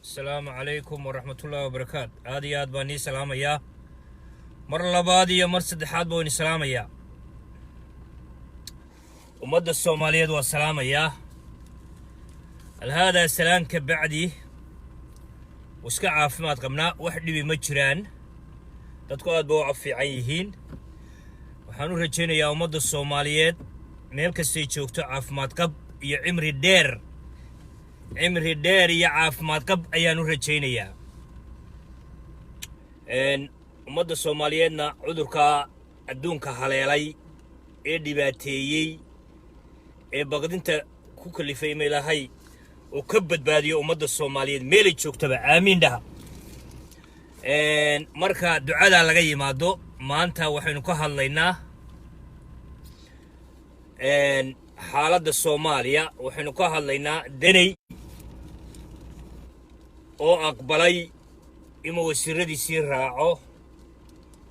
السلام عليكم ورحمة الله وبركاته. هذه باني سلام يا مر لبادي مر صدحات بوني سلام يا ومد الصومالية والسلام يا هذا السلام كبعدي وسكع عافمات قمنا وحدي بمجران تدكو بوعف في عيهين وحانو رجينا يا ومد الصومالية ميلك السيتشوكتو عافمات قب يا عمري الدير عمري الدير يا عافمات قب ايانو رجينا يا ان ومد الصومالية عذركا الدونكا هليلي ايه ديباتيي ايه بقدنت كوك اللي في ميلاهي وكبد بادي ومد الصوماليين ميلي تشوكتبا آمين ده مركا دعاء لغا يمادو ما انت وحينو كهالينا حالة الصوماليا وحينو كهالينا دني او اقبالي اما وسيردي سير راعو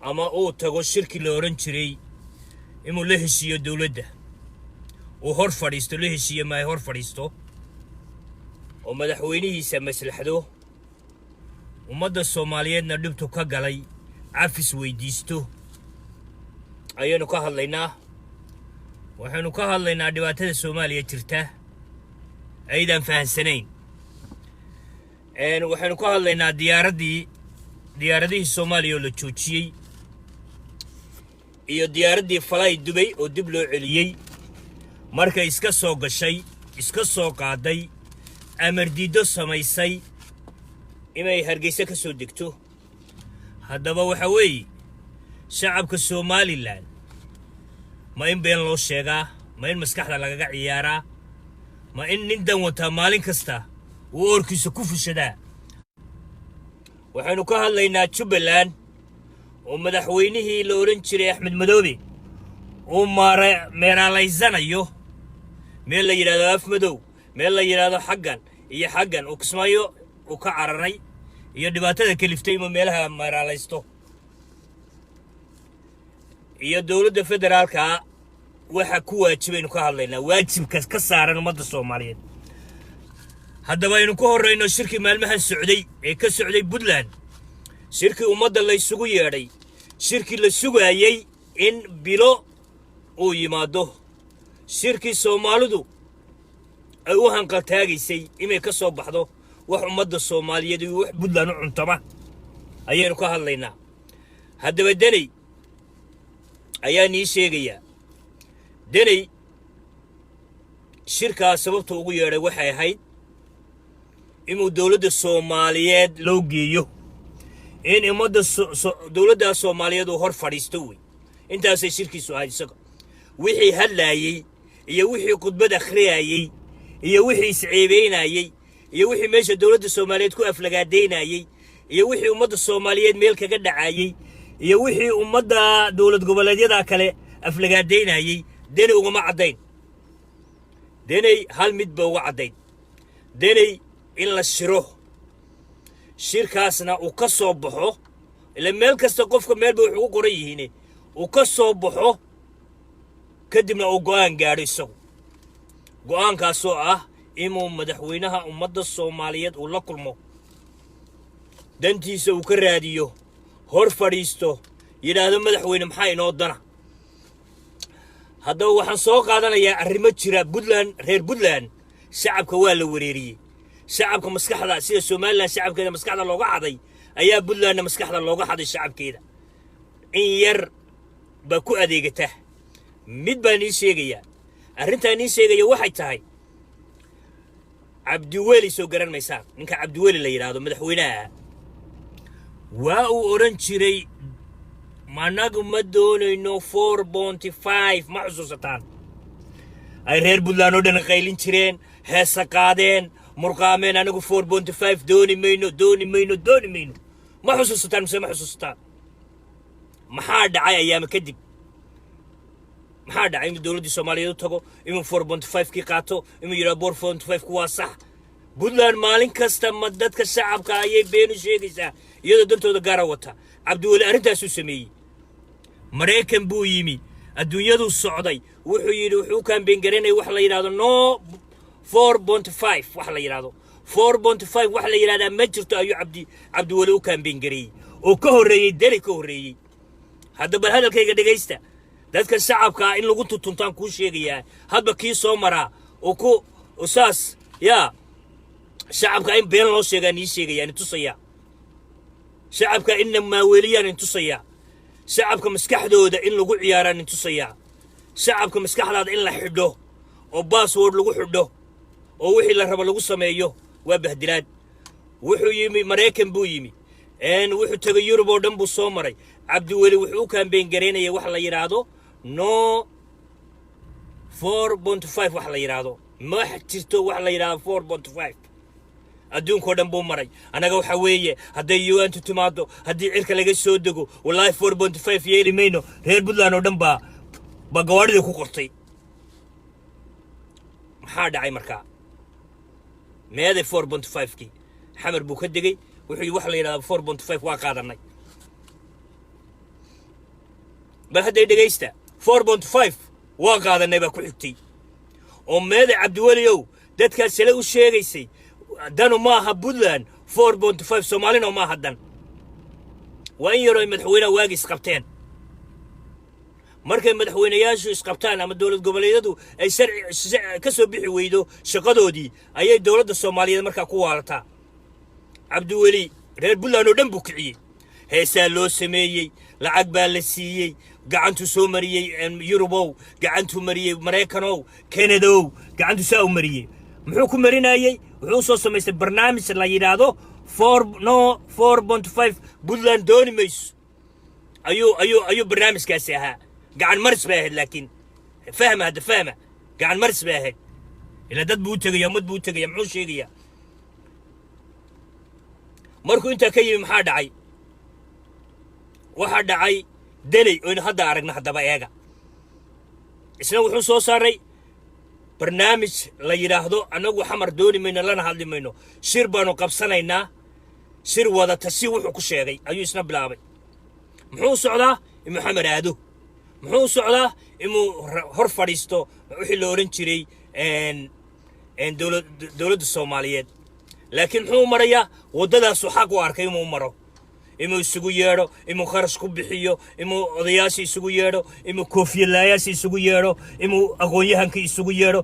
اما او تاقو شركي لورنشري اما لهشي دولده وهور فريستو لهشي ما هور فريستو ومدحوينيhiisa maslaxdo umada Soomaaliyeedna dhibtu ka galay afis weydiisto ayaynu ka hadlaynaa waxaanu ka hadlaynaa dhibaatada Soomaaliya jirta aydan fahansanayn waxaanu ka hadlaynaa diyaaradii Soomaaliya la joojiyay iyo diyaaradii Fly Dubai oo dib loo celiyay marka iska soo gashay iska soo qaaday أمر ديدو سمايساي إما هرجيسة كسو دكتو هذا بو حوي شعب كسومالي لان ما إن بين لو شيغا ما إن مسكحة لغا عيارا ما إن ندن وتمالين كستا ووركي سكوف الشدا وحنو كهالينا تشبلان ومدحوينيه لورنشري أحمد مدوبي وميرالايزان أيوه ميلا يرادا أفمدو ميلا يرادا حقا iyo xaggan oo kismaayo oo ka cararay iyo dhibaatada kaliftay meelaha maaraalaysto iyo dawladda federaalka waxa ku waajibaynu ka hadlaynaa waajibka ka saaran umada Soomaaliyeed haddaba aynu ku horeyno shirki maalmahan socday ee ka socday Puntland shirki umada la isugu yeeray shirki la sugayay in bilo uu yimaado shirki Soomaalidu ay u hanqaltaagisay inay ka soo baxdo wax umada Soomaaliyeed iyo wax Puntland u cuntama ayaynu ka hadlaynaa haddaba danay ayaa nii sheegaya danay shirka sababta ugu yeeray waxay ahayd inuu dawladda Soomaaliyeed loo geeyo in umada dawladda Soomaaliyeed oo hor fadhiisto way intaas ay shirkiisu ahayd isaga wixii hadlaayay iyo wixii khudbad akhriyayay iyo wixii isceebeynayay iyo wixii meesha dawladda Soomaaliyeed ku aflagaadeynayay iyo wixii umada Soomaaliyeed meel kaga dhacayay iyo wixii umada dawlad goboleedyada kale aflagaadeynayay danay ugama cadayn danay hal mid ba uga cadayn danay in la shirkaasna uu ka soo baxo ila meel kasta qofka meel ba wuxuu qoran yihiin uu ka soo baxo kadibna uu go'aan gaadho isagu go'aankaasoo ah inuu madaxweynaha umada Soomaaliyeed uu la kulmo dantiisa uu ka raadiyo hor fadhiisto yiraahdo madaxweyne maxay inoo dana haddaba waxaan soo qaadanayaa arrimo jira Puntland reer Puntland shacabka waa la wareeriyay shacabka maskaxda sida Soomaaliland shacabkeeda maskaxda looga caday ayaa Puntland maskaxda looga xaday shacabkeeda in yar ba ku adeegata mid baan ii sheegaya arrintan ii sheegaya waxay tahay Cabdiweli soo garan maysaa ninka Cabdiweli la yiraahdo madaxweynaha waa uu oran jiray managu ma doonayno 4.5 ma xusuusataan ay reer Puntland oo dhan qaylin jireen heesa qaadeen murqaameen anagu 4.5 dooni mayno ma xusuusataan ma xusuusataan maxaa dhacay ayaama kadib maxaa dhacay in dawladda Soomaaliyeed u tago in 4.5 ki qaato in yira 4.5 ku waa sax Puntland maalin kasta ma dadka shacabka ayay been u sheegaysaa iyadoo dantooda gaar wata Cabdiweli arrintaas uu sameeyay Mareykan buu yimi adduunyadu socday wuxuu yiri wuxuu campaign garanay wax la yiraahdo no 4.5 wax la yiraahdo 4.5 wax la yiraahdaa ma jirto ayuu cabdiweli u kaambeyn gareeyay oo ka horeeyay dali ka horeeyay hadda bal hadalkayga dhageysta dadka shacabka in lagu tutuntaan ku sheegaya hadba kii soo maraa oo ku usaas ya shacabka in been loo sheegaan ii sheegayaan tusaya shacabka in maaweliyaan tusaya shacabka maskaxdooda in lagu ciyaaraan tusaya shacabka maskaxdaada in la xidho oo password lagu xidho oo wixii la rabo lagu sameeyo waa bahdilaad wuxuu yimi Mareykan buu yimi wuxuu tagay Yurub oo dhan buu soo maray cabdiweli wuxuu u kaambeyn gareynayay wax la yiraahdo no 4.5 wax la yiraahdo ma jirto wax la yiraahdo 4.5 adduunka oo dhan buu maray anaga waxa weeye haday UN timaado hadii cirka laga soo dego wallahi 4.5 yeeli mayno reer Puntland oo dhan ba gawaadhida ku qortay maxaa dhacay markaa meeday 4.5 ki xamar buu ka degay wuxuu wax la yiraahdo 4.5 waa qaadanay bal haday dhageysta 4.5 waa qaadanay ba ku xigtay oo meeday cabdiweliyow dadka sala u sheegaysay danu maaha Puntland 4.5 Soomaalina ma hadan waa in yaro madaxweynaha waagi isqabteen markay madaxweynayaashu isqabtaan ama dawlad goboleedyadu ay sharci ka soo bixi weydo shaqadoodii ayay dawladda Soomaaliyeed markaa ku waalataa cabdiweli reer Puntland oo dhan buu kiciyay heesaa loo sameeyay lacag baa la siiyay gacantu soo mariyay Yurubow gacantu mariyay Mareykanow Kanadow gacantu soo mariyay muxuu ku marinayay wuxuu soo sameystay barnaamij la yiraahdo 4.5 Puntland dooni mayso ayuu barnaamijkaasi ahaa gacan maris baa ahayd laakiin fahma gacan maris baa ahayd ila dad buu tagaya mad buu tagaya muxuu sheegaya markuu inta ka yimi maxaa dhacay waxa dhacay danay oo hadda aragna hadaba eega isna wuxuu soo saaray barnaamij la yiraahdo anagu xamar dooni mayno lana hadli mayno shir baanu qabsanaynaa shir wada tasi wuxuu ku sheegay ayuu isna bilaabay muxuu socdaa Maxamed Aado muxuu socdaa inuu hor fadhiisto wixii la oran jiray dawladda Soomaaliyeed laakiin muxuu marayaa wadadaas xaq u arkay inuu maro inuu isugu yeero inuu kharash ku bixiyo inuu odayaasha isugu yeero inuu koofiyadayaasha isugu yeero inuu aqoonyahanka isugu yeero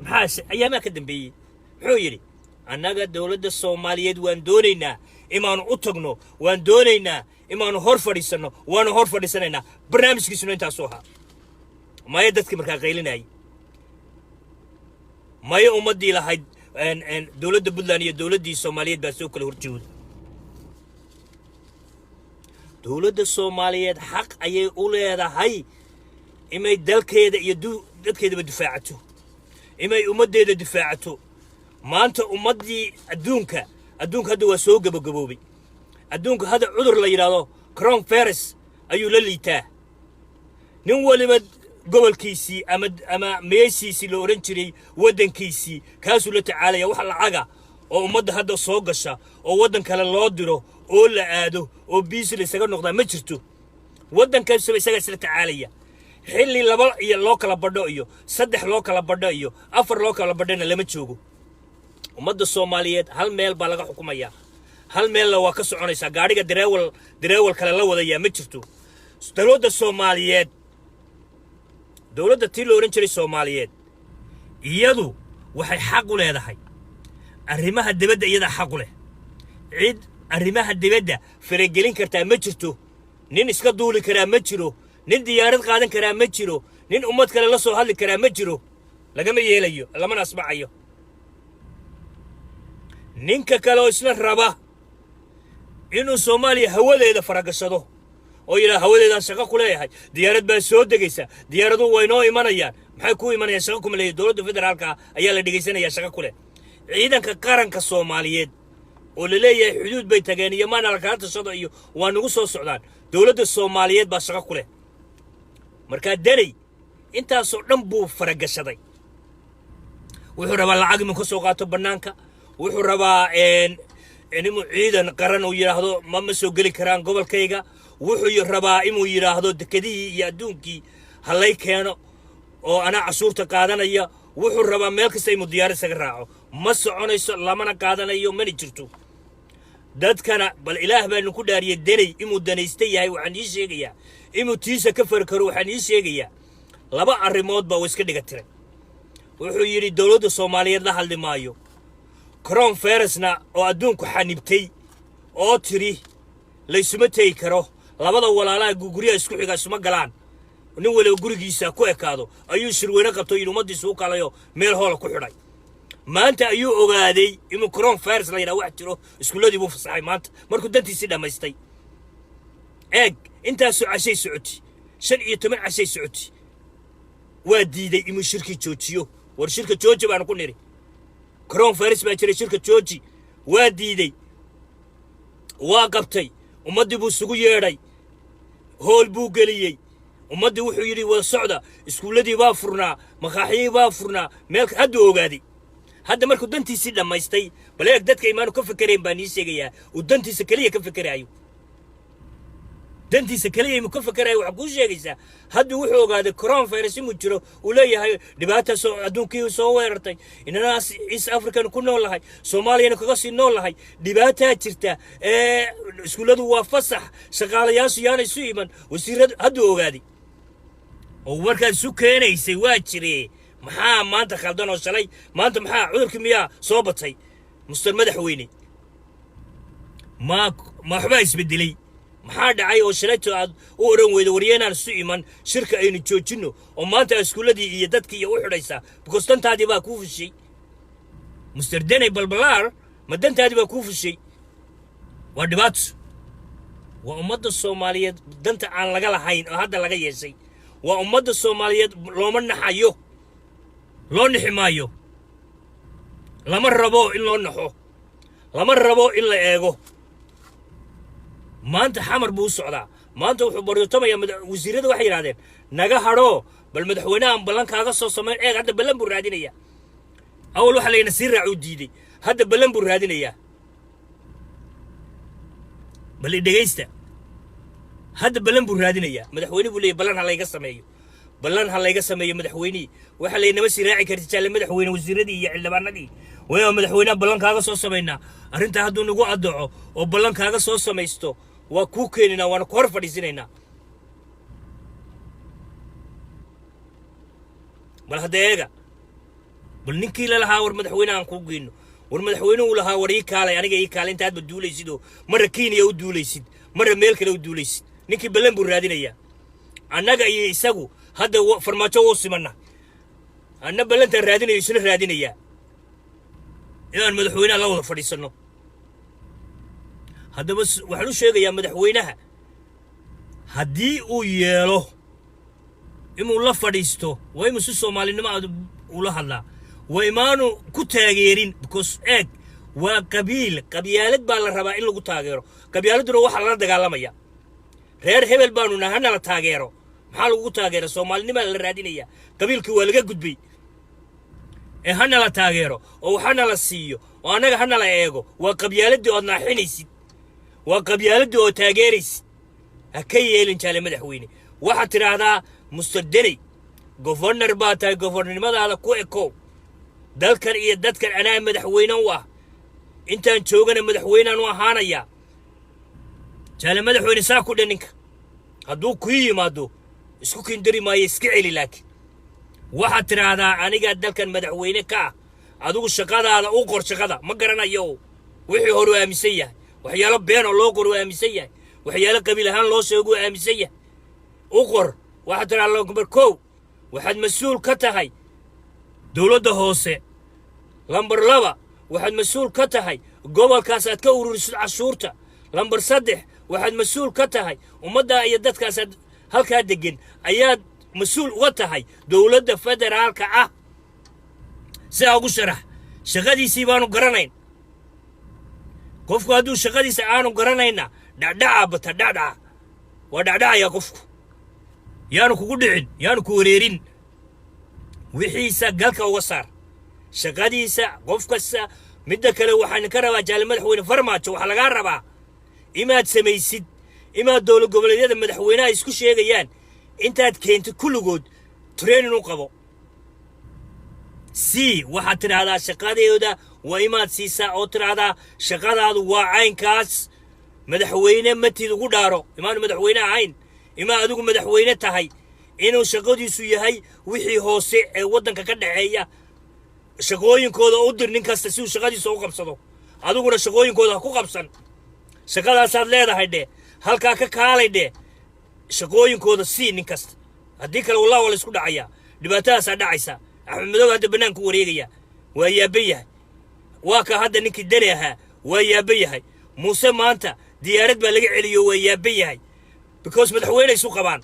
maxaa ayaama ka dambeeyay muxuu yiri annaga dawladda Soomaaliyeed waan doonaynaa imaanu u tagno waan doonaynaa imaanu hor fadhiisano waanu hor fadhiisanaynaa barnaamijkiisuna intaas oo ahaa maya dadkii markaa qaylinayay maya ummadii lahayd dawladda Puntland iyo dawladdii Soomaaliyeed baa soo kala horjeeday dawladda Soomaaliyeed xaq ayay u leedahay inay dalkeeda iyo dadkeeda difaacato inay ummadeeda difaacato maanta ummadii adduunka hadda waa soo gabagaboobay adduunka hada cudur la yiraahdo coronavirus ayuu la liitaa nin waliba gobolkiisii ama meeshiisii la oran jiray wadankiisii kaasuu la tacaalaya wax lacaga oo ummadda hadda soo gasha oo wadan kale loo diro oo la aado oo biisla isaga noqda ma jirto wadankaas isaga isla tacaalaya xilli laba iyo loo kala badho iyo saddex loo kala badho iyo afar loo kala badhana lama joogo ummadda Soomaaliyeed hal meel baa laga xukumaya hal meel waa ka soconaysa gaariga dareewal kale la wadaya ma jirto dawladda Soomaaliyeed dawladda tii la oran jiray Soomaaliyeed iyadu waxay xaq u leedahay arrimaha dibadda iyada xaq u leh cid arrimaha dibadda faragelin kartaa ma jirto nin iska duuli karaa ma jiro nin diyaarad qaadan karaa ma jiro nin ummad kale la soo hadli karaa ma jiro lagama yeelayo lamana asbacayo ninka kale oo isla raba inuu Soomaaliya hawadeeda faragashado oo ila hawadeeda shaqo ku leeyahay diyaarad baa soo degaysa diyaaradu way noo imanayaan maxay ku imanayaan shaqo kuma leeyahay dawladda federaalka ayaa la dhigaysanaya shaqo ku leh ciidanka qaranka Soomaaliyeed oo la leeyahay xuduud bay tageen iyo maana la kala tashado iyo waa nagu soo socdaan dawladda Soomaaliyeed baa shaqo ku leh marka danay intaas oo dhan buu faragashaday wuxuu rabaa lacag inuu ka soo qaato banaanka wuxuu rabaa inuu ciidan qaran uu yiraahdo ma soo gali karaan gobolkayga wuxuu rabaa inuu yiraahdo dekadii iyo adduunkii halay keeno oo ana cashuurta qaadanaya wuxuu rabaa meel kasta inuu diyaar isaga raaco ma soconayso lamana qaadanayo mana jirto dadkana bal ilaah baanu ku dhaariyay danay inuu danaysta yahay waxaan ii sheegayaa inuu tiisa ka farkaro waxaan ii sheegayaa laba arrimood baa iska dhiga tiray wuxuu yidhi dowladda Soomaaliyeed la hadli maayo Crown Ferrisna oo adduunku xanibtay oo tiri laysuma tagi karo labada walaalaha guriga isku xiga isuma galaan nin waliba gurigiisa ku ekaado ayuu shirweyne qabto in ummadiisu u kalayo meel hool ku xidhay maanta ayuu ogaaday inuu Crown Ferris la yiraahdo wax tiro iskuuladii buu fasaxay maanta markuu dantiisii dhamaystay eeg intaas cashay socoti 15 cashay socoti waa diiday inuu shirki joojiyo war shirka jooji baan ku niri Crown Ferris baa jiray shirka jooji waa diiday waa qabtay ummadii buu sugu yeedhay hool buu geliyay ummadii wuxuu yiri wada socda iskuuladii baa furnaa maqaaxiyii baa furnaa meel hadda ogaaday hadda markuu dantiisii dhamaystay bal eeg dadka iimaanu ka fakareen baan ii sheegayaa uu dantiisa kaliya ka fakarayo dantiisa kaliya inuu ka fakarayo waxa ku sheegaysaa hadda wuxuu ogaaday Crown Ferris inuu jiro uu leeyahay dhibaato soo adduunkii soo weerartay inana East African ku nool lahay Soomaaliyana kaga sii nool lahay dhibaato jirta iskuuladu waa fasax shaqaalayaashu yaanay soo iman wasiirada hadda ogaaday oo markaan su keenaysay waa jiree maxaa maanta khaldan oo shalay maanta maxaa cudurkii miyaa soo batay mustar madaxweyne ma waxba isbedelay maxaa dhacay oo shalayto aad u oran weydo wariyeenaan isu iman shirka aynu joojino oo maanta iskuuladii iyo dadkii iyo u xidhaysa because dantaadii baa ku fushay mustar denay balbalaar ma dantaadii baa ku fushay waa dhibaato waa ummadda Soomaaliyeed danta aan laga lahayn oo hadda laga yeeshay waa ummadda Soomaaliyeed looma naxayo loo niximaayo lama rabo in loo naxo lama rabo in la eego maanta xamar buu socdaa maanta wuxuu baryotamaya wasiirada waxay yiraahdeen naga hadho bal madaxweynaha ballan kaaga soo sameey eeg hadda ballan buu raadinaya awal waxa leeyna si raac u diiday hadda ballan buu raadinaya bal dhageysta hadda ballan buu raadinaya madaxweynuhu leeyahay ballan ha layga sameeyo ballan ha layga sameeyo madaxweynihi waxa leeyahay si raaci karti jaale madaxweyne wasiiradii iyo xildhibaanadii way madaxweynaha ballan kaaga soo sameeyna arinta hadduu nagu adoco oo ballan kaaga soo sameeysto waa ku keenina waana ku hor fadhiisinayna bal hadeega bal ninkii la lahaa war madaxweynahan ku geeyno war madaxweynuhu lahaa war ii kaalay aniga ii kaalay inta aad duulaysid oo mar Kenya u duulaysid mar meel kale u duulaysid ninkii ballan buu raadinaya annaga iyo isagu hadda farmaajo oo simana anna ballanta raadinayo isna raadinaya inaan madaxweynaha la wada fadhiisano haddaba waxaan u sheegayaa madaxweynaha haddii uu yeelo inuu la fadhiisto waa inuu si Soomaalinimo u la hadlaa waa imaanu ku taageerin because eeg waa qabyaalad baa la rabaa in lagu taageero qabyaaladuna waxa la dagaalamaya reer hebel baanu nahana la taageero maxaa lagu taageero Soomaalinimo la raadinaya qabiilkii waa laga gudbay hana la taageero oo waxana la siiyo oo anaga hana la eego waa qabyaaladii oo naaxinaysid waa qabyaaladii oo taageeraysid ka yeelin jaale madaxweyne waxa tiraahdaa mustadani governor baa tahay governornimadaada ku eko dalkan iyo dadkan anaa madaxweyne u ah intaan joogana madaxweynaan u ahaanaya jaale madaxweyne saa ku dhaninka hadduu ku yimaado isku kindiri maayo iska celi laakiin waxa tiraahdaa aniga dalkan madaxweyne ka adigu shaqadaada u qor shaqada ma garanayo wixii hore aaminsan yahay waxyaalo been oo loo qor aaminsan yahay waxyaalo qabiil ahaan loo sheego aaminsan yahay u qor waxa tiraahdaa lambar 1 waxaad mas'uul ka tahay dawladda hoose lambar 2 waxaad mas'uul ka tahay gobolkaas aad ka ururisid cashuurta lambar 3 waxaad mas'uul ka tahay ummadda iyo dadkaas halka degan ayaad مسؤول وتهاي دولة فدرال كأ سأقول شرح شغدي سيبانو قرنين كفكو هادو شغدي سأنو قرنين دعدع بتدعدع ودعدع يا كفكو يانو كودعين يانو كوريرين وحيسا قالك وصار شغدي سا كفكو سا مدك لو حنكروا جال مدحوين فرماتشو حلقة ربع إما تسميسيد إما دولة قبلية مدحوينها يسكو شيغيان انت كنت كل جود ترين نقبو سي واحد ترى هذا شقادي يودا وإما سيسا أو ترى هذا شقاد هذا وعين كاس مدحوينه متي دغو دارو إما مدحوينه عين إما أدوك مدحوينه تهي إنه شقادي سويهاي وحي هوسي ودن كدحيا شقوين كودا أودر نينكاس تسيو شقادي سو قبسدو أدوكنا شقوين كودا كو قبسن شقادا ساد ليدهاي دي halka ka kaalay de shaqooyinkooda si ninkasta hadii kale wallahi wala isku dhacaya dhibaatadaas dhacaysa axmed madow hadda banaanka wareegaya waa yaabayahay waa ka hadda ninkii dareeha waa yaabayahay muuse maanta diyaarad baa laga celiyo waa yaabayahay because madaxweyne isu qabaan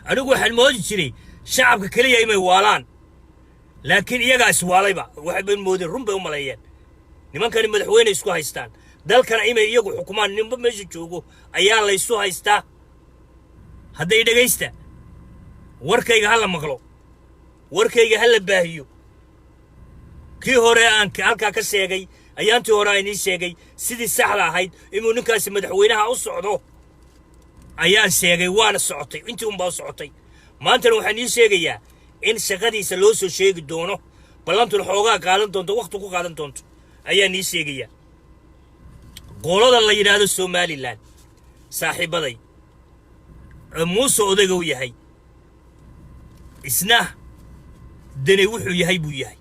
anigu waxaan moodi jiray shacabka kaliya inay waalaan laakiin iyaga iswaalayba waxay been moodeen run bay u maleeyeen nimankani madaxweyne isku haystaan dalkana inay iyagu xukumaan ninba meesha joogo ayaa la isu haystaa hadday dhageysta warkayga hala maqlo warkayga hala baahiyo kii hore aan halka ka sheegay ayaantii hore aan sheegay sidii saxda ahayd inuu ninkaasi madaxweynaha u socdo ayaan sheegay waana socotay intii un baa socotay maanta waxaan sheegayaa in shaqadiisa loo soo sheegi doono ballantu xoogaa qaadan doonto waqti ku qaadan doonto ayaan sheegayaa qolada la yiraahdo Somaliland saaxiibaday muuse odaga uu yahay isna dani wuxuu yahay buu yahay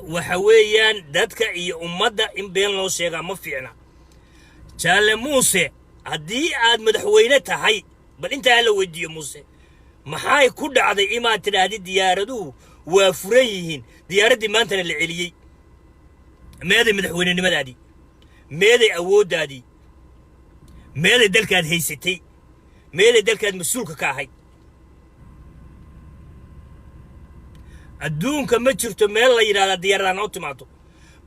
waxa weeyaan dadka iyo ummadda in been loo sheega ma fiicna jaale muuse haddii aad madaxweyne tahay bal inta la weydiiyo muuse maxay ku dhacday imaad tiraahdi diyaaraduhu waa furan yihiin diyaaradii maantana la celiyay meeday madaxweynenimadaadii meeday awooddaadii meeday dalkaad haysatay meeday dalkaad mas'uulka ka ahayd adduunka ma jirto meel la yiraahdo diyaaradaha oo timaado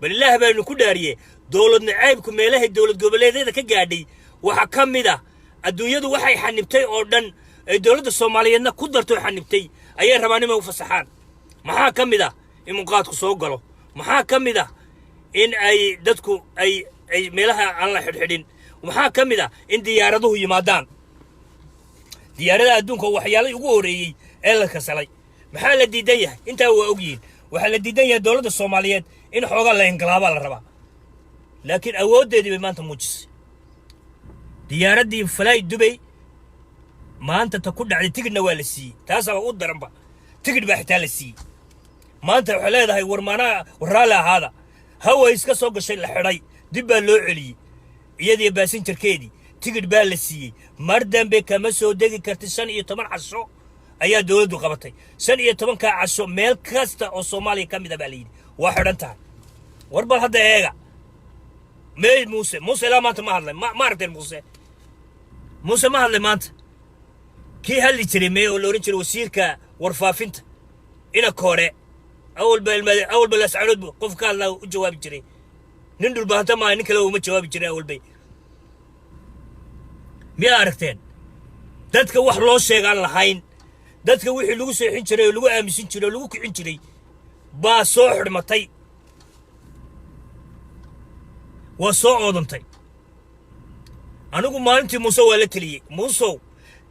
bal ilaahay baa ku dhaariyay dawlad nacaybku meelaha dawlad goboleedyada ka gaadhay waxa kamid ah adduunyadu waxay xanibtay oo dhan ay dawladda Soomaaliyeedna ku darto xanibtay ayay rabaan inay u fasaxaan maxaa kamid ah in muqaadku soo galo maxaa kamid ah in ay dadku ay meelaha aan la xidhxidhin maxaa kamid ah in diyaaraduhu yimaadaan diyaarada adduunka waxyaalo ugu horeeyay ee la kasalay maxaa la diidan yahay inta waa ogyiin waxa la diidan yahay dawladda Soomaaliyeed in xooga la inqilaaba la rabaa laakiin awoodeedii bay maanta muujisay diyaaradii flight Dubai maanta ta ku dhacday tigidhna waa la siiyay taas u daranba tigidh baa xitaa la siiyay maanta waxa leedahay waraala ahaada hawa iska soo gashay la xidhay dib baa loo celiyay iyadii baasinjarkeedii tigidh baa la siiyay mar dambe kama soo degi kartay 15 casho ayaa dawladdu qabatay 15 ka casho meel kasta oo Soomaaliya kamid ah baa la yiri waa xidhan tahay warbal hadda eega meel muuse la maanta ma hadlay ma arday muuse ma hadlay maanta kii hadli jiray mee oo loorin jiray wasiirka warfaafinta ina koore أول بلا سعود قف قال له جواب جري نندل بهتا ما نكلا وما جواب جري أول بي ميا أركتين دتك وح لو شيء قال لهين دتك وح لو سيحين جري لو أمسين جري لو كعين جري با صوحر متي وصوع ضمتي أنا أقول ما أنت موسو ولا تلي موسو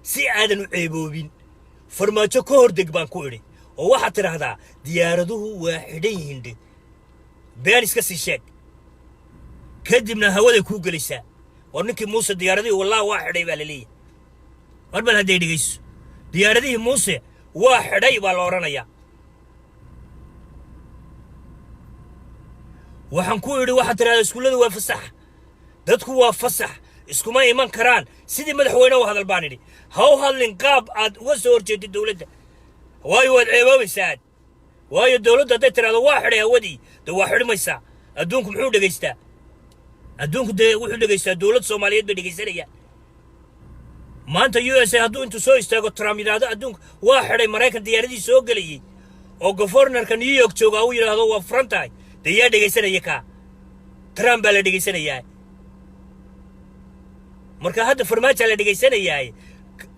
سي عادن عيبوبين فرماجو كور دقبان كوري وواحد ترى هذا ديارده واحدين هندي بيانس كسي شيك كدمنا هواده كوغليسا ورنكي موسى ديارده والله واحد يبال لي وربل هدي ديس ديارده موسى واحد يبال ورانيا waxaan ku yiri waxa tiraada iskuulada waa fasax dadku waa fasax iskuma iman karaan sidii madaxweynaha u hadal baan yiri haw hadlin qaab aad uga soo horjeedid dawladda waayo wad ceeboobaysaa waayo dawladda hadday tiraado waa xidhay hawadii de waa xidhmaysaa adduunku muxuu dhegaystaa adduunku de wuxuu dhegaystaa dawlad Soomaaliyeed bay dhegaysanayaan maanta USA hadduu intuu soo istaago Trump yiraahdo adduunku waa xidhay Mareykan diyaaradii soo galayay oo governorka New York jooga uu yiraahdo waa frontaay ديا دقيسنا يكا ترامب بلا دقيسنا ياي مركا هذا فرماج على دقيسنا ياي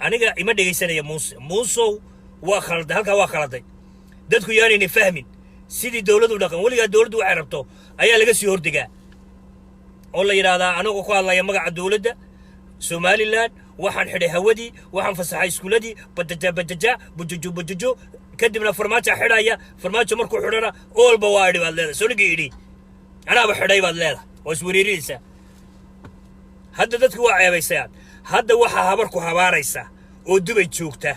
أنا إما دقيسنا يا موسو واخلد هلكا واخلد دتكو يعني نفهمين سيدي دولة ودكان ولي دولة وعربتو أيا لقى سيور دقا والله يرادا أنا أقول الله يمقع الدولة ده Somaliland waxaan xidhay hawadii waxaan fasaxay iskuuladii badajaa bujujuu kadibna farmaajo xidhaya farmaajo markuu xidhana oolba waa idhi baad leedahay soo dhigi idhi anaaba xidhay baad leedahay oo iswariirinaysaa hadda dadku waa ceebaysayaan hadda waxaa habarku habaaraysa oo dubay joogta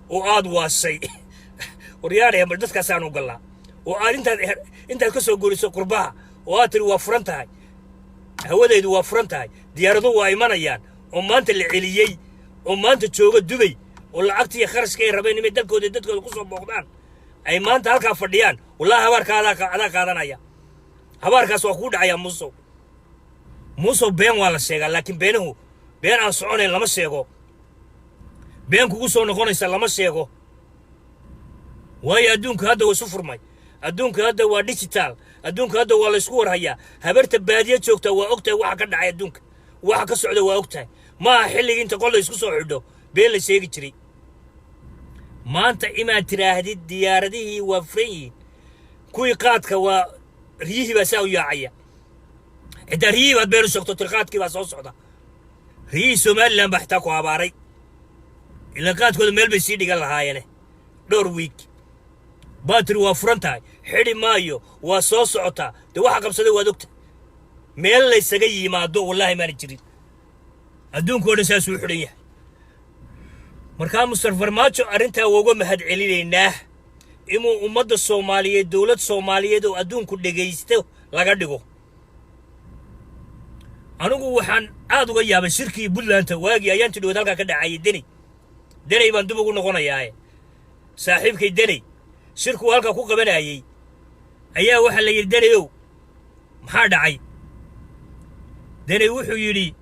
oo aad waashay waryaadhaya bal dadkaasaan u gallaa oo aad intaad ka soo guuriso qurbaha oo aad tiri waa furan tahay hawadeedu waa furan tahay diyaaraduhu waa imanayaan oo maanta la celiyey oo maanta jooga dubay oo lacagta iyo kharashka ay rabeen inay dadkooda ku soo booqdaan ay maanta halkaa fadhiyaan wallaahi habaarka adaa qaadanaya habaarkaas waa kuu dhacaya muusow been waa la sheegaa laakiin been aan soconayn lama sheego been kugu soo noqonaysa lama sheego waayo adduunka hadda waa isu furmay adduunka hadda waa digital adduunka hadda waa la isku warhayaa habarta baadiya joogta waa ogtahay waxa ka dhacay adduunka waxa ka socda waa ogtahay maaha xilligii inta qol la isku soo xidho been la sheegi jiray maanta imaad tiraahdid diyaaradihii waa furan yihiin kuwii qaadka waa riyihii baa saa u yaacaya ciddaa riyihii baad been u sheegto tirqaadkii baa soo socda riyihii somalilan baa xitaa ku habaaray ilaan qaadkooda meel bay sii dhigan lahaayeene dhowr wiig baatiri waa furan tahay xidhi maayo waa soo socotaa dee waxa qabsaday waad ogta meel laysaga yimaado wallaahi maana jirin adduunkoo dhan saasuu xidhan yahay markaa Mr. Farmaajo arrintaa uga mahad celinaynaa inuu ummadda Soomaaliyeed dawlad Soomaaliyeed oo adduunku dhageysto laga dhigo anigu waxaan aad uga yaabay shirkii Puntland waagi ayaan tidhood halka ka dhacay Deney baan dib ugu noqonayaa saaxiibkay Deney shirku halka ku qabanayay ayaa waxa la yiri Deneyow maxaa dhacay Deney wuxuu yiri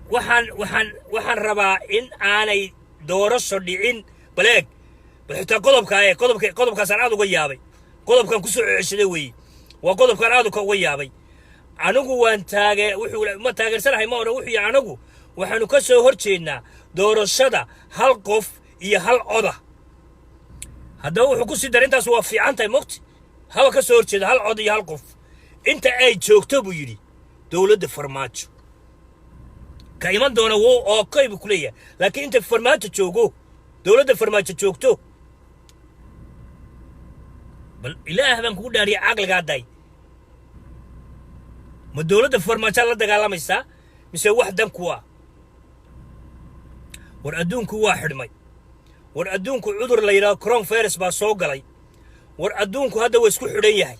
waxaan rabaa in aanay doorasho dhicin baleeg xitaa qodobkaas aan aad uga yaabay qodobkan ku soo ceshaday weey waa qodobkan aad uga yaabay anigu waan ma taageersanahay ma oran wuxuu anigu waxaanu ka soo horjeednaa doorashada hal qof iyo hal oda hadda wuxuu ku sii darintaas waa fiican tahay moqti haba ka soo horjeeda hal od iyo hal qof inta ay joogto buu yiri dawladda Farmaajo ka iman doona oo qayb ku leeyahay laakiin inta Farmaajo joogo dawladda Farmaajo joogto bal ilaahay baan kugu dhaariyo aqliga day ma dawladda Farmaajo la dagaalamaysa mise wax dan kuwa war adduunku waa xidhmay war adduunku cudur la yiraahdo coronavirus baa soo galay war adduunku hadda waa isku xidhan yahay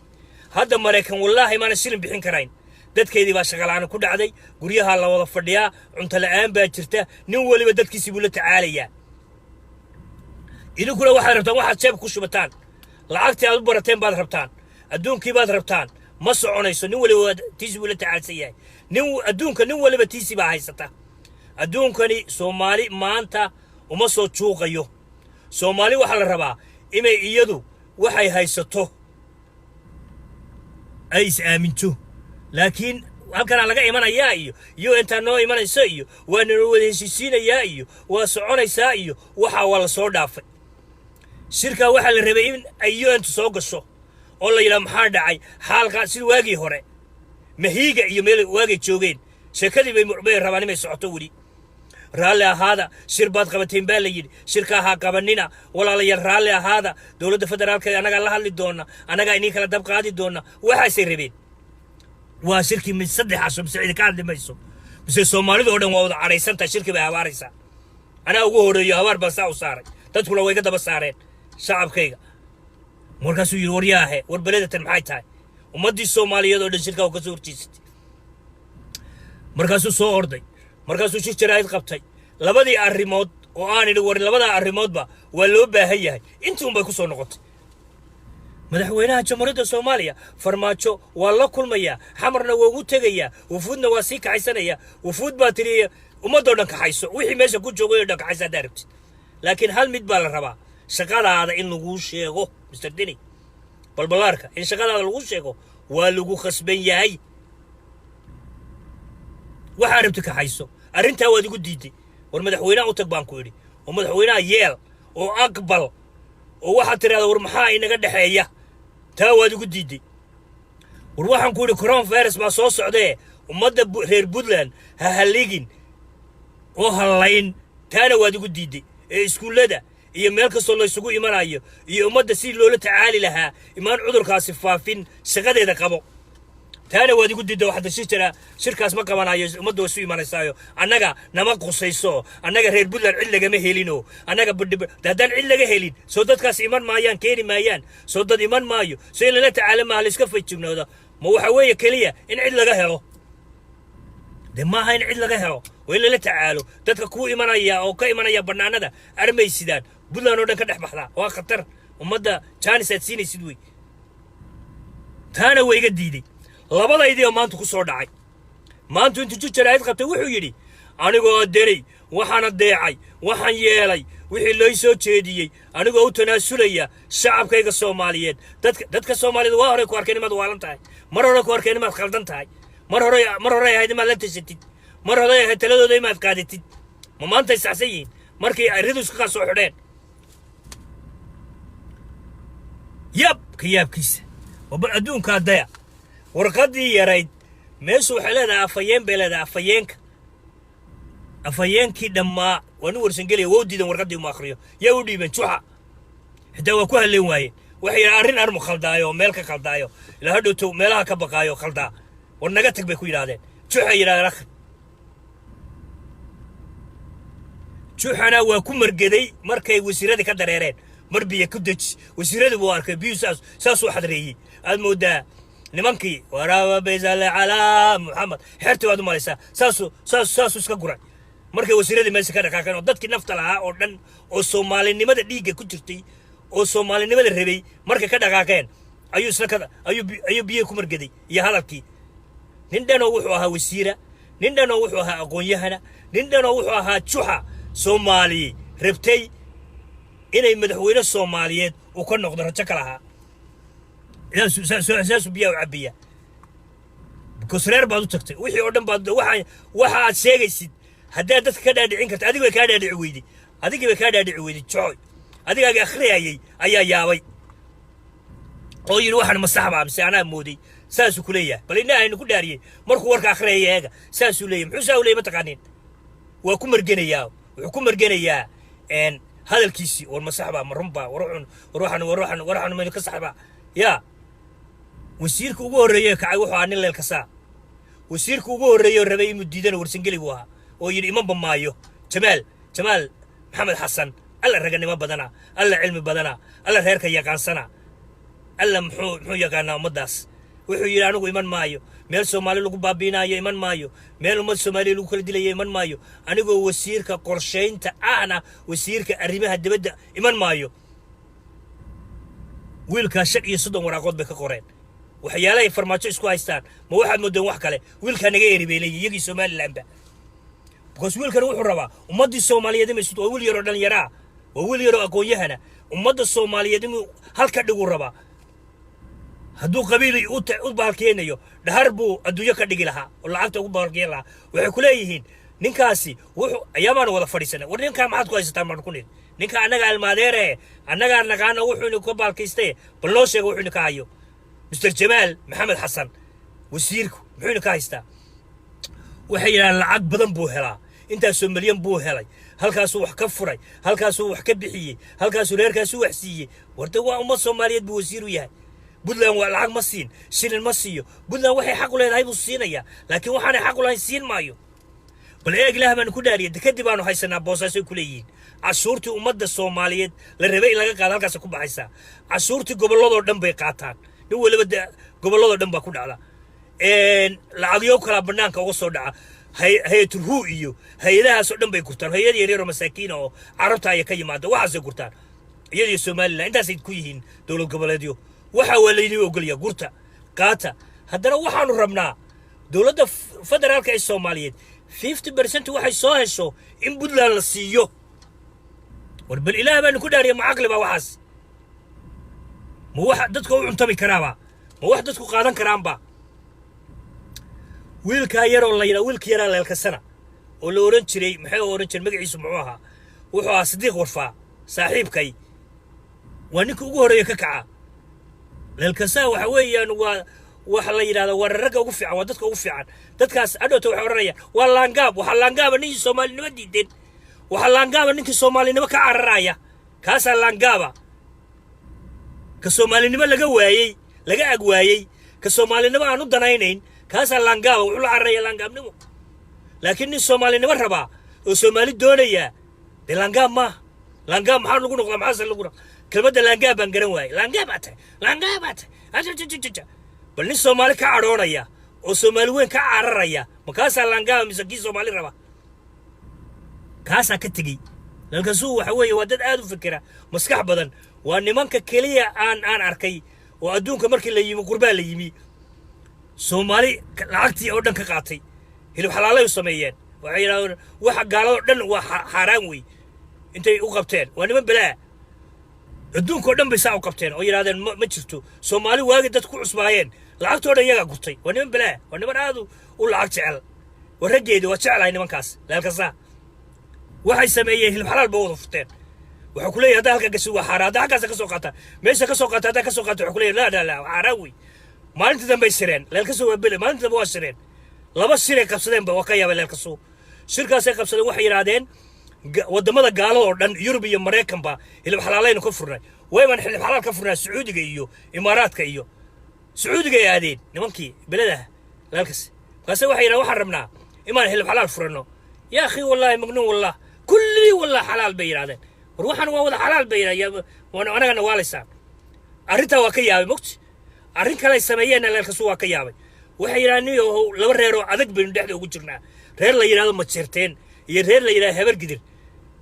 hadda Mareykan wallaahi maana shilin bixin karayn dadkeedii baa shaqalaan ku dhacday guryaha la wada fadhiyaa cunto la'aan baa jirta nin waliba dadkiisii buu la tacaalayaa idinkuna waxaad rabtaan waxaad jeeb ku shubataan lacagtii aad u barateen baad rabtaan adduunkii baad rabtaan ma soconayso nin waliba tiisii buu la tacaalsan yahay adduunka nin waliba tiisii baa haysata adduunkani Soomaali maanta uma soo juuqayo Soomaali waxa la rabaa inay iyadu waxay haysato ay is aaminto laakiin halkan laga imanayaa iyo inta noo imanayso iyo waa noo wada heshiisiinayaa iyo waa soconaysaa iyo waxa wala soo dhaafay shirka waxa la rabay in ay inta soo gasho oo la yiraahdo maxaa dhacay xaalka si waagi hore mahiiga iyo meel waagi joogeen sheekadii bay rabaan inay socoto wali raalli ahaada shir baad qabateen baa la yiri shirka ha qabanina walaalayaal raalli ahaada dawladda federaalka anaga la hadli doona anaga inii kala dab qaadi doona waxaasay rabeen waa shirkii mid saddex cusub siciid ka hadlimayso mise Soomaalidu oo dhan waa wada careysantaa shirkii bay habaaraysa ana ugu horeeyo habaar baa saa u saaray dadkuna way ka daba saareen shacabkayga markaasuu yiri waryaahe war baleedatan maxay tahay ummadii Soomaaliyeed oo dhan shirka ka soo horjeestay markaasuu soo orday markaasuu shir jaraa'id qabtay labadii arrimood oo aan idhi war labada arrimoodba waa loo baahan yahay intuun bay ku soo noqotay madaxweynaha jamhuuriyadda Soomaaliya Farmaajo waa la kulmaya xamarna waa ugu tagaya wufuudna waa sii kaxaysanaya wufuud baa tiriya ummadoo dhan kaxayso wixii meesha ku joogay dhan kaxaysa daarabti laakiin hal mid baa la rabaa shaqadaada in lagu sheego Mr. Deney balbalaarka in shaqadaada lagu sheego waa lagu khasban yahay waxa rabti kaxayso arrintaa waad igu diiday war madaxweynaha u tag baan ku yiri oo madaxweynaha yeel oo aqbal oo waxa tiraahdo war maxaa inaga dhaxeeya taa waad igu diiday war waxaan ku yiri coronavirus baa soo socday ummadda reer Puntland ha haligin oo halayn taana waad igu diiday ee iskuulada iyo meel kastoo la isugu imanayo iyo ummadda si loola tacaali lahaa imaan cudurkaasi faafin shaqadeeda qabo taana waad igu diiday waxaad jira shirkaas ma qabanayo ummadda way isu imanaysaayo annaga nama qusayso annaga reer Puntland cid lagama helino annaga haddaan cid laga helin soo dadkaas iman maayaan keeni maayaan soo dad iman maayo soo in lala tacaalo ma la iska fajignaado ma waxa weeye kaliya in cid laga helo de maaha in cid laga helo waa in lala tacaalo dadka ku imanaya oo ka imanaya banaanada armaysidaan Puntland oo dhan ka dhex baxdaa waa khatar ummadda Janice aad siinaysid wey taana way iga diiday labadaydii oo maanta ku soo dhacay maanta intuu jaraa'id qabtay wuxuu yidhi anigoo adeeray waxaan adeecay waxaan yeelay wixii loo soo jeediyey anigoo u tanaasulaya shacabkayga Soomaaliyeed dadka Soomaaliyeed waa hore ku arkeen inaad waalan tahay mar hore ku arkeen inaad khaldan tahay mar hore ahayd inaad la tashatid mar hore ahayd taladooda inaad qaadatid ma maanta saxsan yihiin markii ay ridu iska soo xidheen kiyaabkiisa wabal adduunka daya warqadii yarayd meeshu waxay leedahay afayeen bay leedahay afayeenkii dhammaa waan u warsan gelaya wuu diidan warqadii uma akhriyo yaa u dhiiban juxa xitaa waa ku hadleen waayeen waxay arrin armu khaldaayo meel ka khaldaayo ilaa hadhowto meelaha ka baqaayo khaldaa war naga tag bay ku yidhaahdeen juxa yidhahdeen akhri juxana waa ku margaday markay wasiiradii ka dareereen mar biyo ku deji wasiiradii buu arkay biyo saasuu xadreeyey aad moodaa nimankii waraaba baysale calaa Muhammad xerti waad u malaysaa saasuu iska guray markay wasiiradii meesha ka dhaqaaqeen oo dadkii nafta lahaa oo dhan oo Soomaalinimada dhiigga ku jirtay oo Soomaalinimada rabay markay ka dhaqaaqeen ayuu isna ayuu biyo ku margaday iyo hadalkii nin dhan oo wuxuu ahaa wasiira nin dhan oo wuxuu ahaa aqoon-yahana nin dhan oo wuxuu ahaa juxa Soomaali rabtay inay madaxweyne Soomaaliyeed uu ka noqdo rajo kala ahaa ساسو بيا وعبيا كسرير بعضو تكتي وحي أردن بعض واحد سيجسد هدا دت كذا دعين كرت أديك بكذا دعويدي أديك بكذا دعويدي شوي أديك آخري أي ياوي أو يروح أنا مصاحب بس أنا مودي ساسو كلية بلينا إنه كل داري مركو ورك آخري هذا ساسو ليه حساو ليه متقنين وكمر جنيا وكمر جنيا إن هذا الكيسي والمصاحبة مرمبا وروحن من الكصحبة يا وسيرك ugu horeeyay kacay wuxuu aan leel ka saa wasiirka ugu horeeyay rabay inuu diidan warsangeli waa oo yiri iman bamaayo Jamaal Maxamed Xasan alla raganimo badana alla cilmi badana alla reerka yaqaansana alla muxuu yaqaana umadaas wuxuu yiri anigu iman maayo meel Soomaali lagu baabiinayo iman maayo meel ummad Soomaali lagu kala dilayo iman maayo anigoo wasiirka qorsheynta ahna wasiirka arrimaha dibadda iman maayo wiilka shaq iyo soddon waraaqood bay ka qoreen waxyaalaha farmaajo isku haystaan ma waxaad moodeen wax kale wiilka naga eribeelay iyagii Soomaaliland ba because wiilkan wuxuu rabaa ummadii Soomaaliyeed inay soo wiil yaro dhalinyaro waa wiil yaro aqoon-yahana ummadda Soomaaliyeed inuu halka dhigu rabaa hadduu qabiilay u baalkeenayo dhahar buu adduunyo ka dhigi lahaa oo lacagta ugu baalkeen lahaa waxay ku leeyihiin ninkaasi wuxuu ayaamaan wada fadhiisanay war ninka maxaad ku haysataan mar ku ninka anaga almaadeere anaga naqaana wuxuu ku baalkaystay bal loo sheego wuxuu ka hayo Mr. Jamaal Maxamed Xasan wasiirku muxuu ka haystaa waxay yiraahdeen lacag badan buu helaa intaas oo milyan buu helay halkaas wax ka furay halkaas wax ka bixiyay halkaas reerkaas wax siiyay warta waa ummad Soomaaliyeed buu wasiir u yahay Puntland waa lacag ma siin shilin ma siiyo Puntland waxay xaq u leedahay buu siinaya laakiin waxaan xaq u lahayn siin maayo bal eeg ilaahan ku dhaariyay kadib aanu haysanaa boosaasay ku leeyihiin cashuurtii ummadda Soomaaliyeed la rabay laga qaado halkaas ku baxaysa cashuurtii gobolladoo dhan bay qaataan nin waliba gobolladoo dhan baa ku dhacda lacagyo kala banaanka uga soo dhaca hay'atul hu iyo hay'adahaas oo dhan bay gurtaan hay'ad yar oo masaakiin oo carabta ay ka yimaado waxaas gurtaan iyadii Soomaaliland intaas ay ku yihiin dawlad goboleedyo waxa walaynii ogolya gurta qaata haddana waxaanu rabnaa dawladda federaalka ee Soomaaliyeed 50% waxay soo hesho in Puntland la siiyo war bal ilaahay baan ku dhaariyo ma aqli baa waxaas ma wax dadku u cuntabi karaaba ma wax dadku qaadan karaanba wiilka yar oo la yiraahdo wiilka yar leelka sana oo la oran jiray maxay oran jiray magaciisu muxuu ahaa wuxuu ahaa Sidiiq Warfaa saaxiibkay waa ninka ugu horeeyay ka kaca leelka saa waxa weeyaan waa waxa la yiraahdo war ragga ugu fiican waa dadka ugu fiican dadkaas adhoota waxa oranayaan waa laangaab waxa laangaab nin Soomaalinimo diideen waxa laangaab ninka Soomaalinimo ka cararaya كاسا لانقابا كسومالي نما لقا وايي لقا أقوايي كسومالي نما أنو داناينين كاسا لانقابا وحلو عريا لانقاب نمو لكن الصومالي نما ربا وصومالي دونيا دي لانقاب ما لانقاب محار لقو نقلا محاسن لقو كلمة لانقاب بانقران واي لانقابات لانقابات بل ني الصومالي كعرونيا وصومالي وين كعرريا مكاسا لانقاب مساكي صومالي ربا كاسا كتغي لالكاسو وحوي وداد آدو فكرة مسكح بدن واني مانكا كليا آن أركي وأدونك مركي اللي يمي قربان اللي يمي صومالي لعاقتي أودن كقاطي هلو حلالي وصميين وحينا وحا قالوا دن وحراموي انتي وقبتين واني من بلا أدونك أودن بيسا وقبتين ويرادين ما جرتو صومالي واقد دادكو عصبايين لعاقتو أودن يقا قرطي واني من بلا واني من آدو ولعاقتي عل ورقيدو واتشعل هاي نمانكاس لالكاسا waxay sameeyeen hilib xalaal baa wada furteen waxa ku leeyahay halka gasho waa xaraada halkaas ka soo qaata meesha ka soo qaata waxa ku leeyahay la xaraawi maalinta dambe sireen leelka soo wabele maalinta dambe waa sireen laba sire qabsadeen ba ka yaabay leelka soo shirkaas ay qabsadeen waxay yiraahdeen wadamada gaalo oo dhan Yurub iyo Mareykan ba hilib xalaalayna ku furnay wayman hilib xalaal ka furnaa Sacuudiga iyo Imaaraadka iyo Sacuudiga ay aadeen nimankii beladaha leelkaas kaas waxay yiraahdeen waxaan rabnaa imaan hilib xalaal furano يا أخي والله مجنون والله كلي والله حلال بيرادين وروحنا وهذا حلال بيرا وأنا نوالسان أرنتا وكيابي مكت أرن كلا يسمينا للكسوا وكيابي وحيراني هو لو ريرو عدك بين دحده وجرنا رير لا يراد متشرتين يرير لا يراد هبر قدر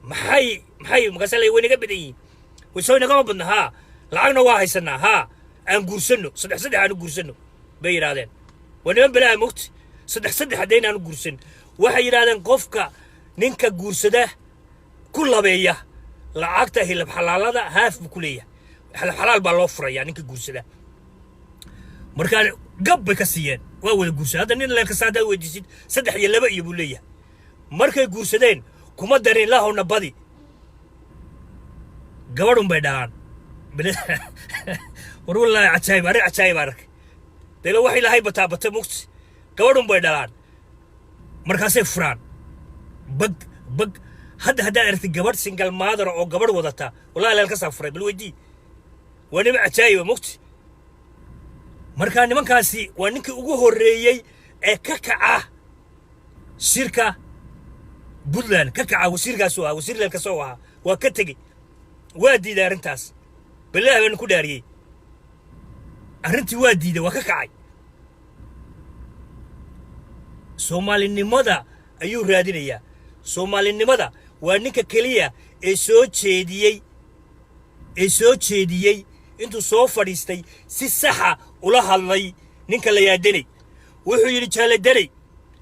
محي مقاسل وين قبدي وسوينا قام بدنا لعنا واحد سنة أن قرسنو صدق أنا قرسنو بيرادين ونبي بلا مكت صدق حدينا أنا قرسن waxay yiraahdeen qofka ninka guursada ku labeeya lacagta hilib xalaalada haaf bu kuleeya xalaal baa loo furaya ninka guursada marka gab ka siiyeen waa wada guursada hadda nin leelka saada weydiisid 3 iyo 2 iyo buu leeyahay markay guursadeen kuma darin lahawna badi gabadhun bay dhalaan war wallahi ajaayib arag delo waxay lahay bata mugti gabadhun bay dhalaan markaasay furaan bag hadda aragtay gabadh single mother oo gabadh wadata wallahi leelka safray bal weydii wanima ajaayib mugti marka nimankaasi waa ninkii ugu horeeyay ee ka kaca shirka Puntland ka kaca wasiirkaas wasiir leelka soo waa ka tagay waa diiday arintaas billaah baan ku dhaariyay arintii waa diiday waa ka kacay Soomaalinimada ayuu raadinayaa Soomaalinimada waa ninka kaliya ee soo jeediyay intuu soo fadhiistay si sax ah ula hadlay ninka la yaadanay wuxuu yiri jaaladalay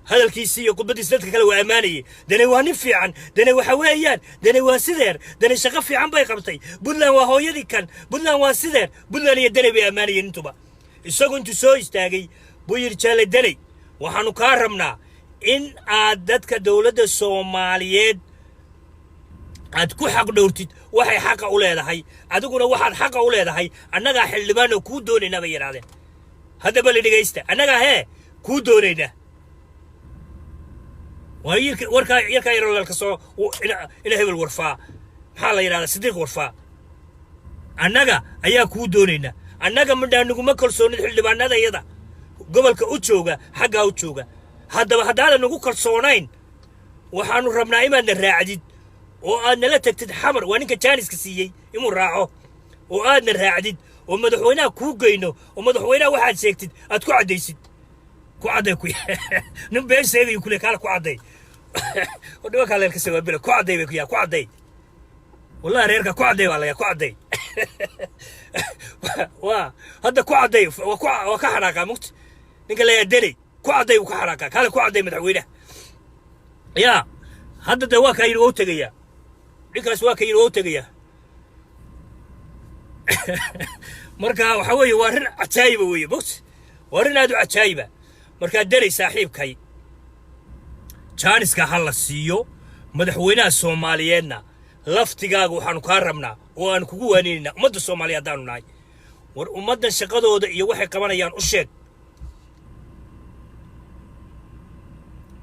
hadalkiisa iyo qudbadiisa dadka kale waa amaanayay danay waa nin fiican danay waxa weeyaan danay waa sideer danay shaqo fiican bay qabtay Puntland waa hooyadii kan Puntland waa sideer Puntland iyo danay bay amaanayeen intuba isagu intuu soo istaagay buu yiri jaaladalay waxaanu ka rabnaa in aad dadka dawladda Soomaaliyeed aad ku xaq dhowrtid waxay xaq u leedahay adiguna waxaad xaq u leedahay annaga xildhibaan oo ku doonayna bay yiraahdeen hadda bal dhigaysta annaga ku doonayna warka yaro leelka soo ina hebel warfaa maxaa la yiraahdaa Sidiiq warfaa annaga ayaa ku doonayna annaga midhaanuguma kalsoonid xildhibaanada iyada gobolka u jooga xagga u jooga haddaba haddaan nagu kalsoonayn waxaanu rabnaa imaadna raacdid oo aadna la tagtid xamar waa ninka jaaniska siiyey inuu raaco oo aadna raacdid oo madaxweynaha kuu geyno oo madaxweynaha waxaad sheegtid aad ku cadaysid ku caday ku nin been sheegay kule kala ku caday oo dhiba kale ka soo bila ku caday bay ku caday wallahi reerka ku caday wala ku caday waa hadda ku caday waa ka xaraaqa mugti ninka la yaadanay ku caday ku xaraaqa kala ku caday madaxweynaha ya hadda da waa ka yiri oo tagaya ninkaas waa ka yiri oo tagaya marka waxa weeye waa rin ajaayib weeye mugti waa rin aad u ajaayiba marka daray saaxiibkay jaaniska hal la siiyo madaxweynaha Soomaaliyeedna laftigaaga waxaanu ka rabnaa oo aan kugu waanina ummadda Soomaaliyeed aanu nahay war ummaddan shaqadooda iyo waxay qabanayaan u sheeg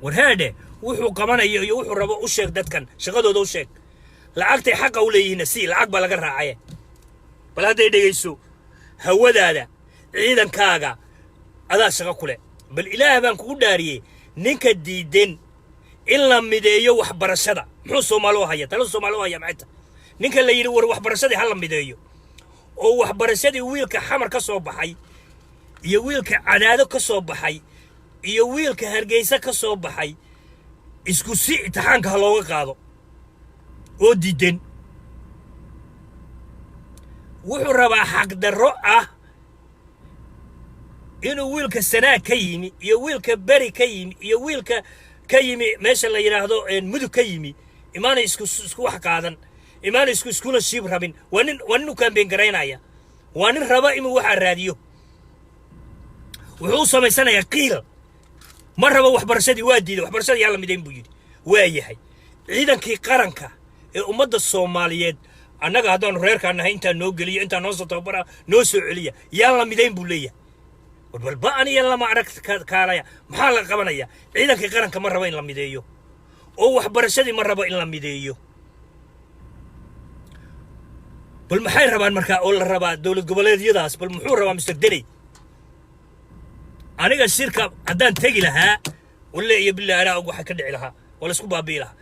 war heede wuxuu qabanayo iyo wuxuu rabo u sheeg dadkan shaqadooda u sheeg lacagtay xaqa u leeyihiin si lacag baa laga raacay bal hadday dhegayso hawadaada ciidankaaga adaa shaqo kule bal ilaah baan kugu dhaariyey ninka diidan in la mideeyo waxbarashada muxuu Soomaaliya haya talo Soomaaliya haya maanta ninka la yiri war waxbarashada hal la mideeyo oo waxbarashadii wiilka xamar ka soo baxay iyo wiilka cadaado ka soo baxay iyo wiilka hargeysa ka soo baxay isku si imtixaanka looga qaado oo diidan wuxuu rabaa xaq darro ah inuu wiilka sanaa ka yimi iyo wiilka bari ka yimi iyo wiilka ka yimi meesha la yiraahdo mudug ka yimi imaana isku wax qaadan imaana isku la shiib rabin wanin campaign gareynaya wanin raba inuu waxa raadiyo wuxuu sameysanayaa qiil ma raba waxbarashadii waa diiday waxbarashadii yaa la midayn buu yiri waa yahay ciidankii qaranka ee ummadda Soomaaliyeed annaga haddaan reerka nahay inta noo geliyo inta noo soo tabara noo soo celiya yaa la midayn buu leeyahay walba aniga lama arag kaalaya maxaa la qabanaya ciidankii qaranka ma raba in la mideeyo oo waxbarashadii ma raba in la mideeyo bal maxay rabaan markaa oo la rabaa dawlad goboleedyadaas bal muxuu rabaa Mr. Deni aniga shirka haddaan tagi lahaa walla iyo billaah ana waxa ka dhici lahaa wala isku baabi'i lahaa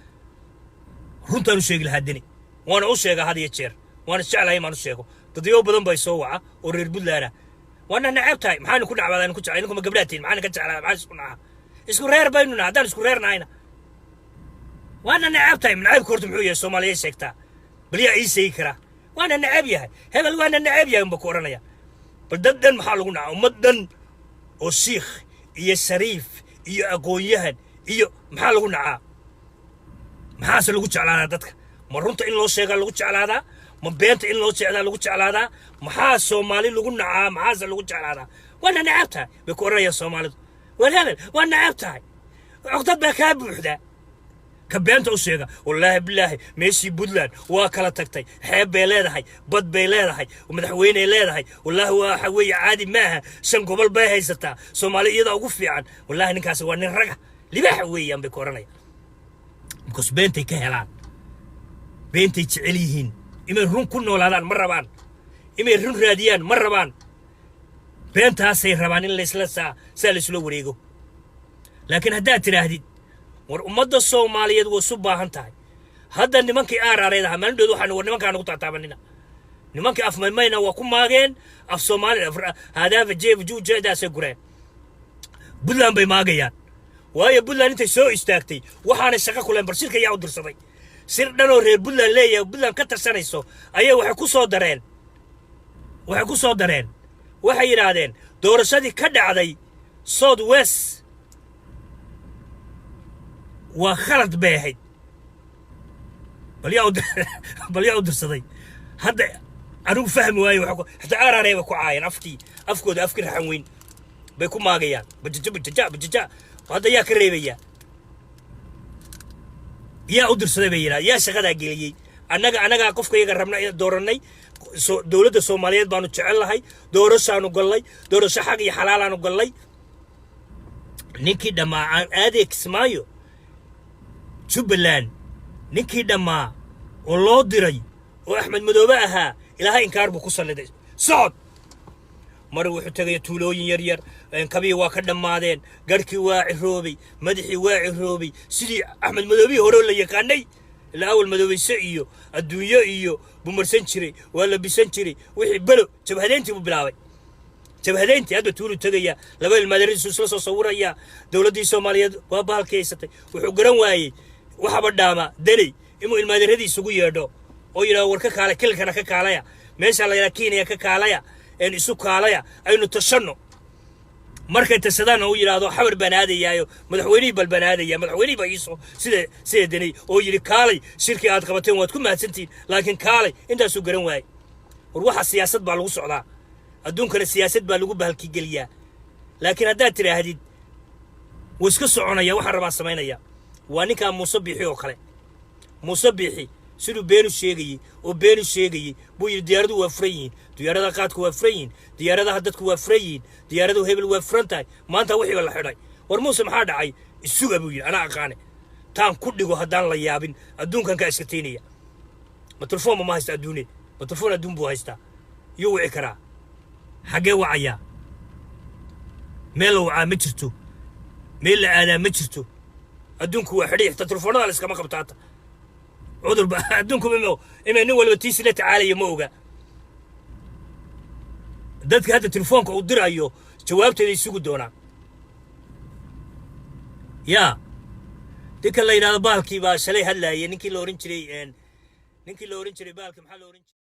runtaan u sheegi lahaa Deni وانا أشياء هذه الشير وانا الشعل هاي ما نشيكو تضيو بدن بيسوعة وريربود لنا وانا نعبتها محانا كنا عبادة كنت عينكم قبلاتين محانا كنت على محانا سكونا اسكو رير بيننا هذا اسكو رير ناينا وانا نعبتها من عيب كورت محوية الصومالية سيكتا بليا اي سيكرا وانا نعبيها هبل وانا نعبيها بكورنا يا بددن محالونا ومدن والشيخ إيا الشريف إيا أقويهن إيا محالونا محاسن لو على دتك مرونتا إن لو شيغا لو جعلادا ما بينتا إن لو جعلا لو جعلادا maxaa Soomaali lagu nacaa maxaa lagu jeclaada wana nacabta be kooraya Soomaalidu walaal wana nacabta waqti ba ka buuxda ka beenta u sheega wallahi billahi meeshii Puntland waa kala tagtay xeeb bay leedahay bad bay leedahay madaxweyne leedahay wallahi waa xaweey caadi maaha shan gobol bay haysataa Soomaaliyada ugu fiican wallahi ninkaas waa nin raga libax weeyaan bay kooranaya because beentay ka helaan beentay jecel yihiin imay run ku noolaadaan ma rabaan imay run raadiyaan ma rabaan beentaasay rabaan in la isla isla wareego laakiin haddaad tiraahdid war ummadda Soomaaliyeed waa soo baahan tahay hadda nimankii aaraareedaha maalindooda waxaan war nimankaan ugu taataabanina nimankii afmaymayna waa ku maageen af Soomaali hadaaba jeeb juujeedaasay gureen Puntland bay maagayaan waayo Puntland intay soo istaagtay waxaana shaqo ku leen barshilka yaa u dirsaday sir dhan oo reer Puntland leeyahay Puntland ka tarsanayso ayay waxay ku soo dareen waxay yiraahdeen doorashadii ka dhacday South West waa khalad bay ahayd bal yaa u dirsaday hadda anigu fahmi waayo waxa xitaa aaraareeba ku caayeen afkooda afkii raxan weyn bay ku maagayaan bajaja hadda yaa ka reebaya yaa u dirsaday bay yiraahdeen yaa shaqada geliyay anaga qofka iyaga rabna dooranay dawladda Soomaaliyeed baanu jecelahay doorashaanu galay doorasho xaq iyo xalaal aanu galay ninkii dhamaa adeegsmaayo Jubaland ninkii dhamaa oo loo diray oo Axmed Madoobe ahaa ilaahay inkaar buu ku saliday socod mar wuxuu tagay tuulooyin yar kabii waa ka dhamaadeen garkii waa ciroobay madaxii waa ciroobay sidii Axmed Madoobe hore la yaqaanay la awal Madoobe iyo adduunyo iyo bumarsan jiray waa la bisan jiray wixii balo jabhadeyntii buu bilaabay jabhadeyntii hadda tuulu tagaya laba ilmaadariis isla soo sawiraya dawladda Soomaaliyeed waa baalkeysatay wuxuu garan waayay waxba dhaama Deni inuu ilmaadaradiis ugu yeedho oo yiraahdo warka kaale kilkana ka kaalaya meesha la yiraahdo Kenya ka kaalaya in isu kaalaya aynu tashano markay tasadaan oo yiraahdo xabar banaadayaayo madaxweynihii balbanaadaya madaxweynihii baa iso sida Deni oo yiri kaalay shirki aad qabateen waad ku mahadsantiin laakiin kaalay intaas uu garan waayay war waxa siyaasad baa lagu socdaa adduunkana siyaasad baa lagu bahalki galiyaa laakiin haddaad tiraahdid wiska soconaya waxa rabaa sameynaya waa ninka Muuse Biixi oo kale Muuse Biixi sidoo beenu sheegayay buu yiri diyaaradu waa furayin diyaarada qaadku waa furayin diyaaradaha dadku waa furayin diyaaradu hebel waa furantay maanta wixii la xidhay war Muuse maxaa dhacay isuga buu yiri ana aqaane taan ku dhigo hadaan la yaabin adduunkan ka iska teenaya ما تلفون ما هيستا أدوني ما تلفون أدون بو هيستا يوعي كرا حقي وعيا ميلو وعا مجرتو ميل أنا مجرتو أدونكو وحريح تلفون هذا لسكا ما قبطاتا عذر أدونكو إما نول وتيسي لا تعالي يموغا dadka hadda telefoonka u dirayo jawaabteeda isugu doonaa yaa dadka la yiraahdo baalkii baa shalay hadlaayay ninkii la oran jiray baalkii maxaa la oran jiray